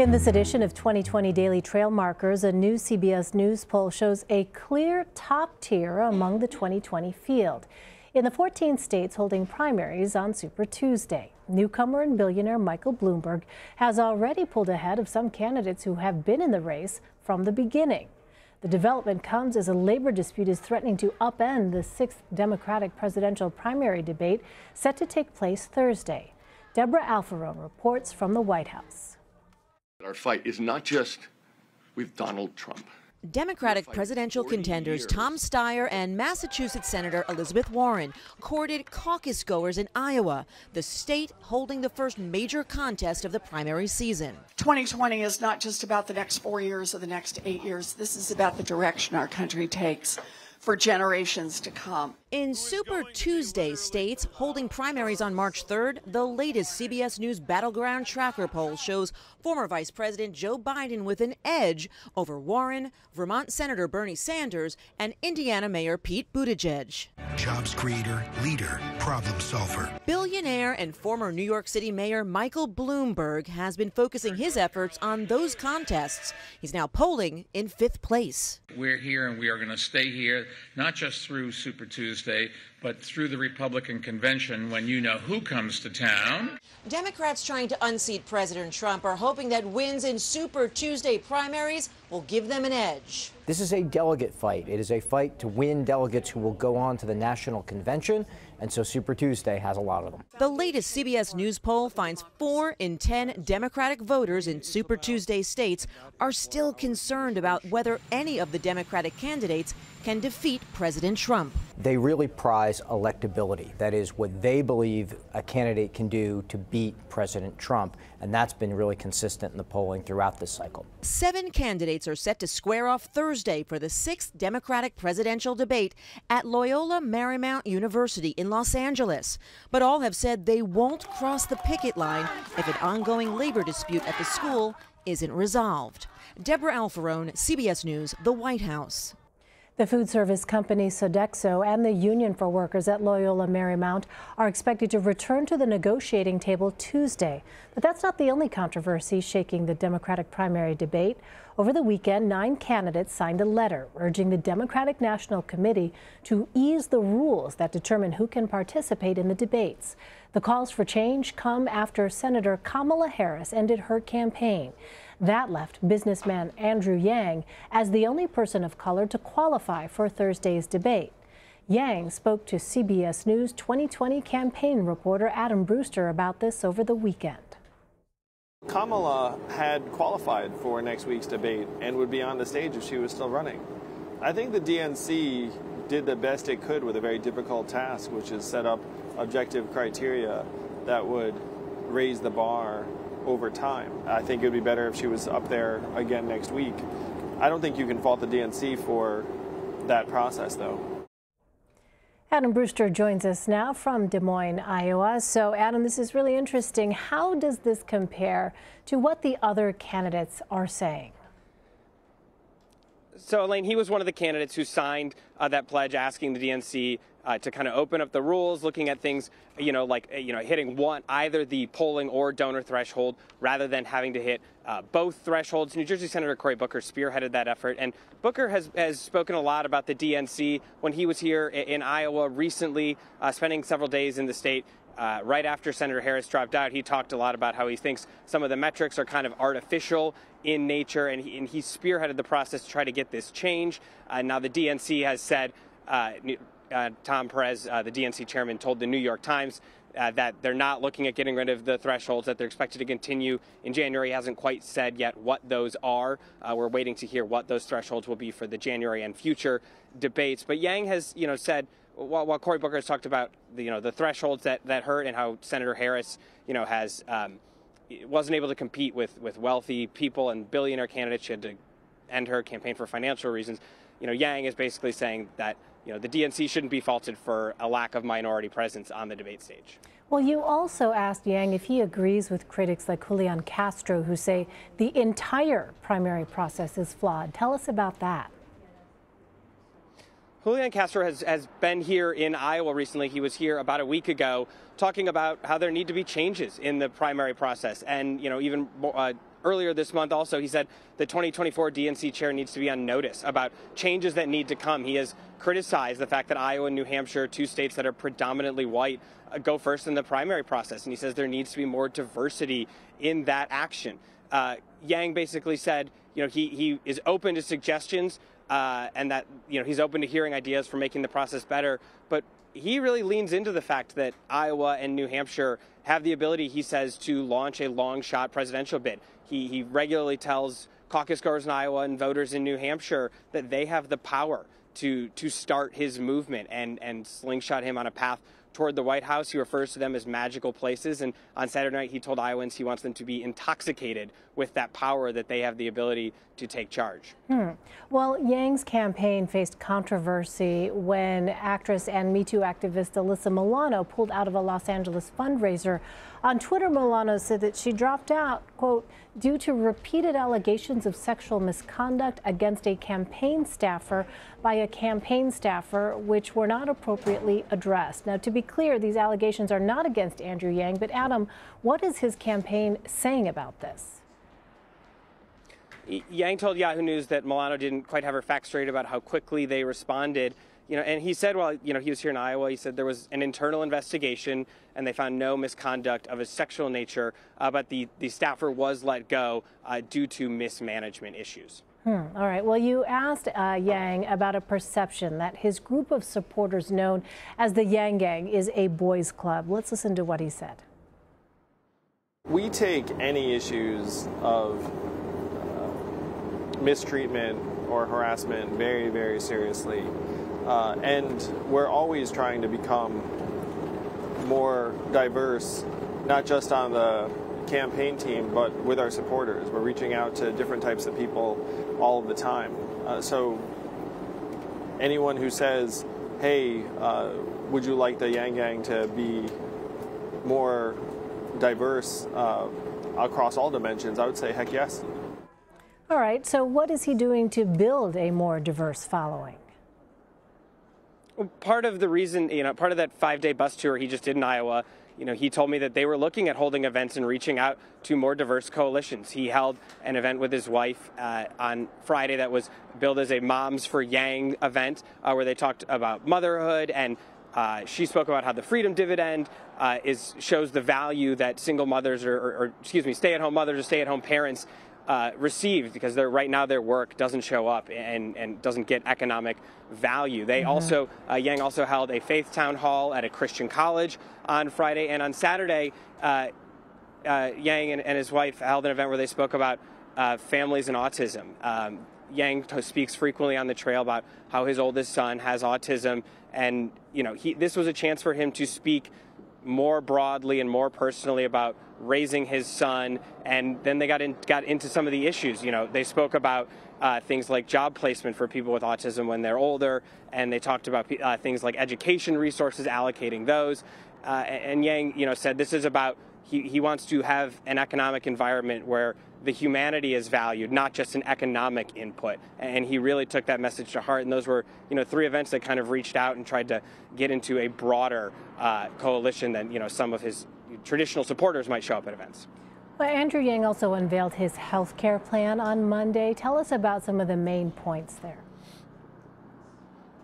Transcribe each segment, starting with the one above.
In this edition of 2020 Daily Trail Markers, a new CBS News poll shows a clear top tier among the 2020 field. In the 14 states holding primaries on Super Tuesday, newcomer and billionaire Michael Bloomberg has already pulled ahead of some candidates who have been in the race from the beginning. The development comes as a labor dispute is threatening to upend the 6th Democratic presidential primary debate set to take place Thursday. Deborah Alfarone reports from the White House. Our fight is not just with Donald Trump. Democratic presidential contenders Tom Steyer and Massachusetts Senator Elizabeth Warren courted caucus goers in Iowa, the state holding the first major contest of the primary season. 2020 is not just about the next 4 years or the next 8 years. This is about the direction our country takes for generations to come. In Super Tuesday states holding primaries on March 3rd, the latest CBS News Battleground Tracker poll shows former Vice President Joe Biden with an edge over Warren, Vermont Senator Bernie Sanders, and Indiana Mayor Pete Buttigieg. Jobs creator, leader, problem solver. Billionaire and former New York City Mayor Michael Bloomberg has been focusing his efforts on those contests. He's now polling in 5th place. We're here and we are going to stay here, not just through Super Tuesday, but through the Republican convention when you know who comes to town. Democrats trying to unseat President Trump are hoping that wins in Super Tuesday primaries will give them an edge. This is a delegate fight. It is a fight to win delegates who will go on to the national convention, and so Super Tuesday has a lot of them. The latest CBS News poll finds 4 in 10 Democratic voters in Super Tuesday states are still concerned about whether any of the Democratic candidates can defeat President Trump. They really prize electability. That is what they believe a candidate can do to beat President Trump, and that's been really consistent in the polling throughout this cycle. 7 candidates are set to square off Thursday for the 6th Democratic presidential debate at Loyola Marmount University in Los Angeles. But all have said they won't cross the picket line if an ongoing labor dispute at the school isn't resolved. Deborah Alfarone, CBS News, the White House. The food service company Sodexo and the Union for Workers at Loyola Marymount are expected to return to the negotiating table Tuesday. But that's not the only controversy shaking the Democratic primary debate. Over the weekend, 9 candidates signed a letter urging the Democratic National Committee to ease the rules that determine who can participate in the debates. The calls for change come after Senator Kamala Harris ended her campaign. That left businessman Andrew Yang as the only person of color to qualify for Thursday's debate. Yang spoke to CBS News 2020 campaign reporter Adam Brewster about this over the weekend. Kamala had qualified for next week's debate and would be on the stage if she was still running. I think the DNC did the best it could with a very difficult task, which is set up objective criteria that would raise the bar over time. I think it would be better if she was up there again next week. I don't think you can fault the DNC for that process, though. Adam Brewster joins us now from Des Moines, Iowa. So, Adam, this is really interesting. How does this compare to what the other candidates are saying? So, Elaine, he was one of the candidates who signed that pledge asking the DNC to kind of open up the rules, looking at things, hitting either the polling or donor threshold rather than having to hit both thresholds. New Jersey Senator Cory Booker spearheaded that effort, and Booker has spoken a lot about the DNC when he was here in Iowa recently, spending several days in the state. Right after Senator Harris dropped out, he talked a lot about how he thinks some of the metrics are kind of artificial in nature, and he spearheaded the process to try to get this change. Now the DNC has said, Tom Perez, the DNC chairman, told the New York Times that they're not looking at getting rid of the thresholds, that they're expected to continue in January. He hasn't quite said yet what those are. We're waiting to hear what those thresholds will be for the January and future debates. But Yang has, said, while Cory Booker has talked about the thresholds that hurt and how Senator Harris, has wasn't able to compete with wealthy people and billionaire candidates. She had to end her campaign for financial reasons. Yang is basically saying that the DNC shouldn't be faulted for a lack of minority presence on the debate stage. Well, you also asked Yang if he agrees with critics like Julian Castro who say the entire primary process is flawed. Tell us about that. Julian Castro has been here in Iowa recently. He was here about a week ago talking about how there need to be changes in the primary process. And, even earlier this month also, he said the 2024 DNC chair needs to be on notice about changes that need to come. He has criticized the fact that Iowa and New Hampshire, two states that are predominantly white, go first in the primary process. And he says there needs to be more diversity in that action. Yang basically said, he is open to suggestions and that, he's open to hearing ideas for making the process better. But he really leans into the fact that Iowa and New Hampshire have the ability, he says, to launch a long-shot presidential bid. He regularly tells caucus goers in Iowa and voters in New Hampshire that they have the power to start his movement and slingshot him on a path toward the White House. He refers to them as magical places. And on Saturday night, he told Iowans he wants them to be intoxicated with that power that they have the ability to take charge. Well, Yang's campaign faced controversy when actress and Me Too activist Alyssa Milano pulled out of a Los Angeles fundraiser. On Twitter, Milano said that she dropped out, quote, due to repeated allegations of sexual misconduct against a campaign staffer by a campaign staffer, which were not appropriately addressed. Now, to be clear, these allegations are not against Andrew Yang, but Adam, what is his campaign saying about this? Yang told Yahoo News that Milano didn't quite have her facts straight about how quickly they responded. And he said, while he was here in Iowa, he said there was an internal investigation and they found no misconduct of a sexual nature, but the staffer was let go due to mismanagement issues. All right. Well, you asked Yang about a perception that his group of supporters known as the Yang Gang is a boys' club. Let's listen to what he said. We take any issues of mistreatment or harassment very, very seriously. And we're always trying to become more diverse, not just on the campaign team, but with our supporters. We're reaching out to different types of people all of the time. So anyone who says, hey, would you like the Yang Gang to be more diverse across all dimensions, I would say, heck yes. All right, so what is he doing to build a more diverse following? Part of the reason, part of that 5-day bus tour he just did in Iowa, he told me that they were looking at holding events and reaching out to more diverse coalitions. He held an event with his wife on Friday that was billed as a Moms for Yang event, where they talked about motherhood, and she spoke about how the freedom dividend shows the value that single mothers stay-at-home mothers or stay-at-home parents receive, because right now their work doesn't show up and doesn't get economic value. They also, Yang also held a faith town hall at a Christian college on Friday, and on Saturday, Yang and his wife held an event where they spoke about families and autism. Yang speaks frequently on the trail about how his oldest son has autism, and this was a chance for him to speak more broadly and more personally about raising his son. And then they got into some of the issues. They spoke about things like job placement for people with autism when they're older, and they talked about things like education resources, allocating those. And Yang, said this is about he wants to have an economic environment where the humanity is valued, not just an economic input. And he really took that message to heart. And those were, 3 events that kind of reached out and tried to get into a broader coalition than, some of his traditional supporters might show up at events. Well, Andrew Yang also unveiled his health care plan on Monday. Tell us about some of the main points there.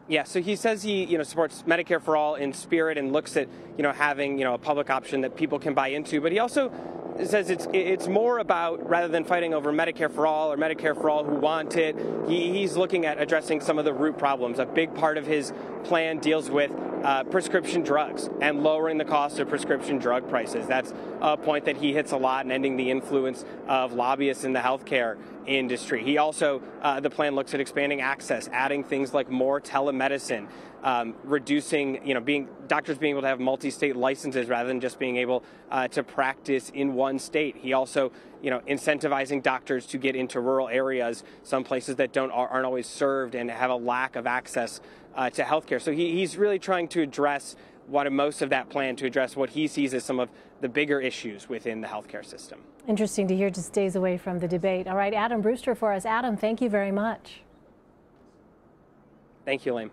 Yeah, so he says he, supports Medicare for all in spirit and looks at, having, a public option that people can buy into. But he also says it's more about, rather than fighting over Medicare for all or Medicare for all who want it, he's looking at addressing some of the root problems. A big part of his plan deals with prescription drugs and lowering the cost of prescription drug prices. That's a point that he hits a lot, and ending the influence of lobbyists in the healthcare industry. He also, the plan looks at expanding access, adding things like more telemedicine, reducing, doctors being able to have multi-state licenses rather than just being able to practice in one state. He also, incentivizing doctors to get into rural areas, some places that aren't always served and have a lack of access to healthcare. So he's really trying to address most of that plan to address what he sees as some of the bigger issues within the healthcare system. Interesting to hear, just days away from the debate. All right, Adam Brewster for us. Adam, thank you very much. Thank you, Elaine.